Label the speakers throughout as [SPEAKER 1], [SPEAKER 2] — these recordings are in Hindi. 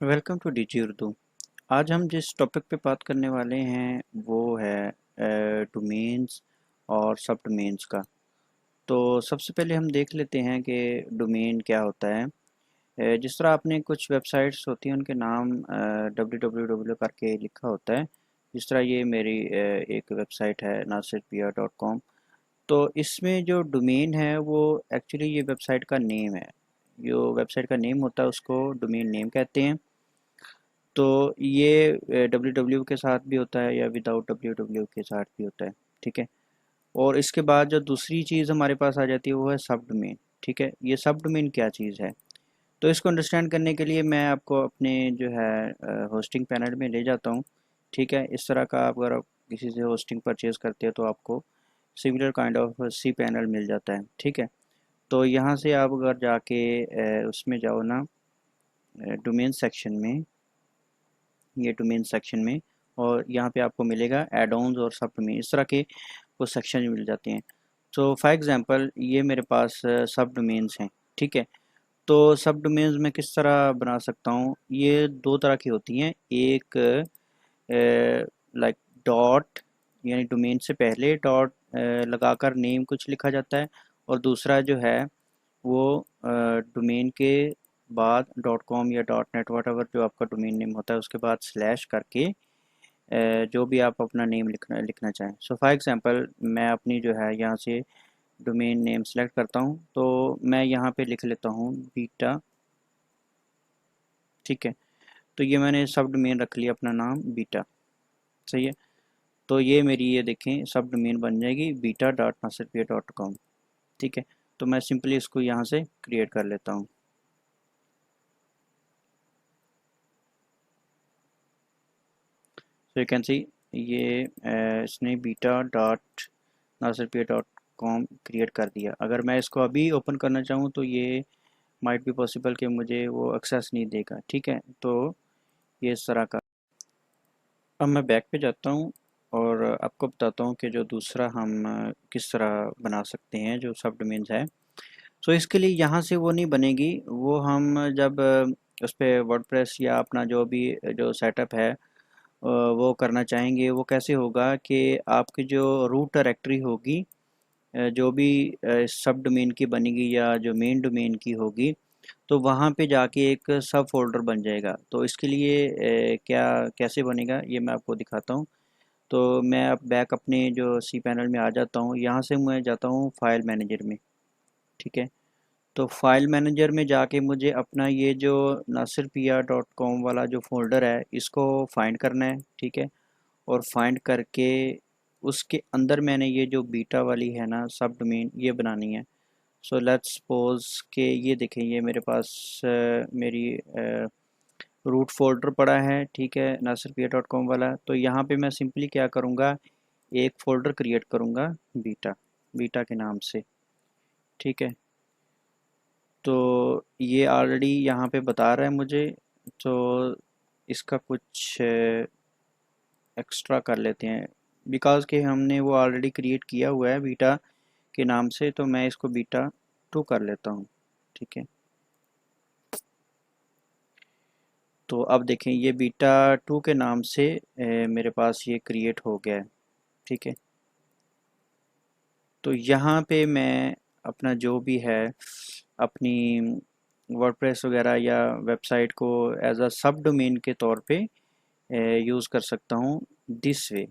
[SPEAKER 1] Welcome two DG Urdu. आज हम जिस टॉपिक पे बात करने वाले हैं वो है डोमेन्स और सब डोमेन्स का। तो सबसे पहले हम देख लेते हैं कि डोमेन क्या होता है। जिस तरह आपने कुछ वेबसाइट्स होती हैं उनके नाम www करके लिखा होता है। जिस तरह ये मेरी एक वेबसाइट है nasirpia.com। तो इसमें जो डोमेन है वो एक्चुअली ये वेबसाइट का नेम है। जो वेबसाइट का नेम होता है उसको डोमेन नेम कहते हैं। तो ये डब्ल्यू डब्ल्यू के साथ भी होता है या विदाउट डब्ल्यू डब्ल्यू के साथ भी होता है। ठीक है। और इसके बाद जो दूसरी चीज़ हमारे पास आ जाती है वो है सब डोमेन। ठीक है, ये सब डोमेन क्या चीज़ है? तो इसको अंडरस्टैंड करने के लिए मैं आपको अपने जो है होस्टिंग पैनल में ले जाता हूँ। ठीक है, इस तरह का आप अगर आप किसी से होस्टिंग परचेज़ करते हैं तो आपको similar kind of C panel मिल जाता है। ठीक है, तो यहाँ से आप अगर जाके उसमें जाओ ना, डोमेन सेक्शन में, ये डोमेन सेक्शन में, और यहाँ पे आपको मिलेगा एड ऑन्स और सब डोमेन, इस तरह के कुछ सेक्शन मिल जाते हैं। तो फॉर एग्जांपल ये मेरे पास सब डोमेन्स हैं। ठीक है, तो सब डोमेन्स मैं किस तरह बना सकता हूँ? ये दो तरह की होती हैं। एक लाइक डॉट, यानी डोमेन से पहले डॉट लगाकर नेम कुछ लिखा जाता है, और दूसरा जो है वो डोमेन के बाद डॉट कॉम या डॉट नेट वट जो आपका डोमेन नेम होता है उसके बाद स्लैश करके जो भी आप अपना नेम लिखना लिखना चाहें। सो फॉर एग्जांपल मैं अपनी जो है यहाँ से डोमेन नेम सेलेक्ट करता हूँ, तो मैं यहाँ पे लिख लेता हूँ बीटा। ठीक है, तो ये मैंने सब डोमेन रख लिया अपना नाम बीटा। सही है, तो ये मेरी ये देखें सब डोमेन बन जाएगी beta.nasirpia.com। ठीक है, तो मैं सिंपली इसको यहाँ से क्रिएट कर लेता हूँ। सो यू कैन सी ये इसने beta.nasirpia.com क्रिएट कर दिया। अगर मैं इसको अभी ओपन करना चाहूँ तो ये माइट बी पॉसिबल कि मुझे वो एक्सेस नहीं देगा। ठीक है, तो ये इस तरह का। अब मैं बैक पे जाता हूँ और आपको बताता हूँ कि जो दूसरा हम किस तरह बना सकते हैं जो सब डोमेन्स है। सो इसके लिए यहाँ से वो नहीं बनेगी, वो हम जब उस पर वर्डप्रेस या अपना जो भी जो सेटअप है वो करना चाहेंगे, वो कैसे होगा कि आपकी जो रूट डायरेक्टरी होगी जो भी सब डोमेन की बनेगी या जो मेन डोमेन की होगी, तो वहाँ पे जाके एक सब फोल्डर बन जाएगा। तो इसके लिए क्या कैसे बनेगा ये मैं आपको दिखाता हूँ। तो मैं अब बैक अपने जो सी पैनल में आ जाता हूँ, यहाँ से मैं जाता हूँ फाइल मैनेजर में। ठीक है, तो फाइल मैनेजर में जाके मुझे अपना ये जो nasirpia.com वाला जो फोल्डर है इसको फाइंड करना है। ठीक है, और फाइंड करके उसके अंदर मैंने ये जो बीटा वाली है ना सब डोमेन ये बनानी है। सो लेट्स सपोज के ये देखें ये मेरे पास मेरी रूट फोल्डर पड़ा है। ठीक है, nasirpia.com वाला। तो यहाँ पे मैं सिंपली क्या करूँगा, एक फ़ोल्डर क्रिएट करूँगा बीटा, बीटा के नाम से। ठीक है, तो ये ऑलरेडी यहाँ पे बता रहा है मुझे, तो इसका कुछ एक्स्ट्रा कर लेते हैं बिकॉज़ कि हमने वो ऑलरेडी क्रिएट किया हुआ है बीटा के नाम से। तो मैं इसको बीटा 2 कर लेता हूँ। ठीक है, तो अब देखें ये बीटा 2 के नाम से मेरे पास ये क्रिएट हो गया है। ठीक है, तो यहाँ पे मैं अपना जो भी है अपनी वर्डप्रेस वगैरह या वेबसाइट को एज अ सब डोमेन के तौर पे यूज़ कर सकता हूँ दिस वे।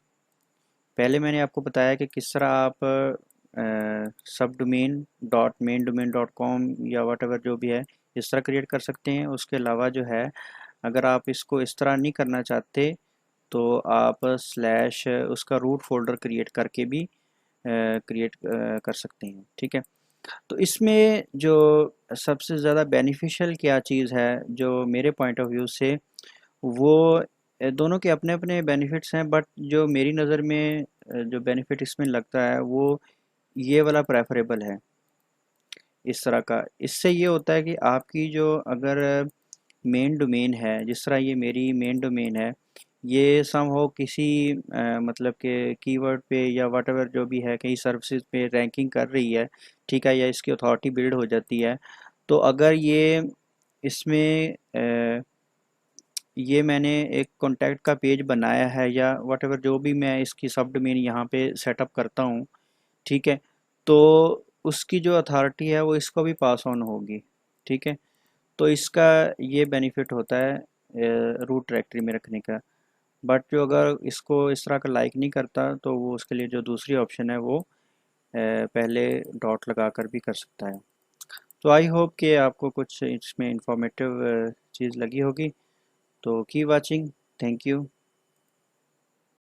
[SPEAKER 1] पहले मैंने आपको बताया कि किस तरह आप सब domain dot main domain dot com या वट एवर जो भी है इस तरह क्रिएट कर सकते हैं। उसके अलावा जो है अगर आप इसको इस तरह नहीं करना चाहते तो आप स्लैश उसका रूट फोल्डर क्रिएट करके भी क्रिएट कर सकते हैं। ठीक है, तो इसमें जो सबसे ज़्यादा बेनिफिशियल क्या चीज़ है जो मेरे पॉइंट ऑफ व्यू से, वो दोनों के अपने अपने बेनिफिट्स हैं, बट जो मेरी नज़र में जो बेनिफिट इसमें लगता है वो ये वाला प्रेफरेबल है इस तरह का। इससे ये होता है कि आपकी जो अगर मेन डोमेन है, जिस तरह ये मेरी मेन डोमेन है, ये समहाउ किसी मतलब के कीवर्ड पे या व्हाटएवर जो भी है कहीं सर्विसेज पे रैंकिंग कर रही है। ठीक है, या इसकी अथॉरिटी बिल्ड हो जाती है, तो अगर ये इसमें ये मैंने एक कॉन्टैक्ट का पेज बनाया है या वट जो भी मैं इसकी सब डोमेन यहाँ पे सेटअप करता हूँ, ठीक है, तो उसकी जो अथॉरिटी है वो इसको भी पास ऑन होगी, ठीक है। तो इसका ये बेनिफिट होता है रूट डायरेक्टरी में रखने का। बट जो अगर इसको इस तरह का लाइक नहीं करता तो वो उसके लिए जो दूसरी ऑप्शन है वो पहले डॉट लगा कर भी कर सकता है। तो आई होप कि आपको कुछ इसमें इंफॉर्मेटिव चीज़ लगी होगी। तो की वाचिंग, थैंक यू।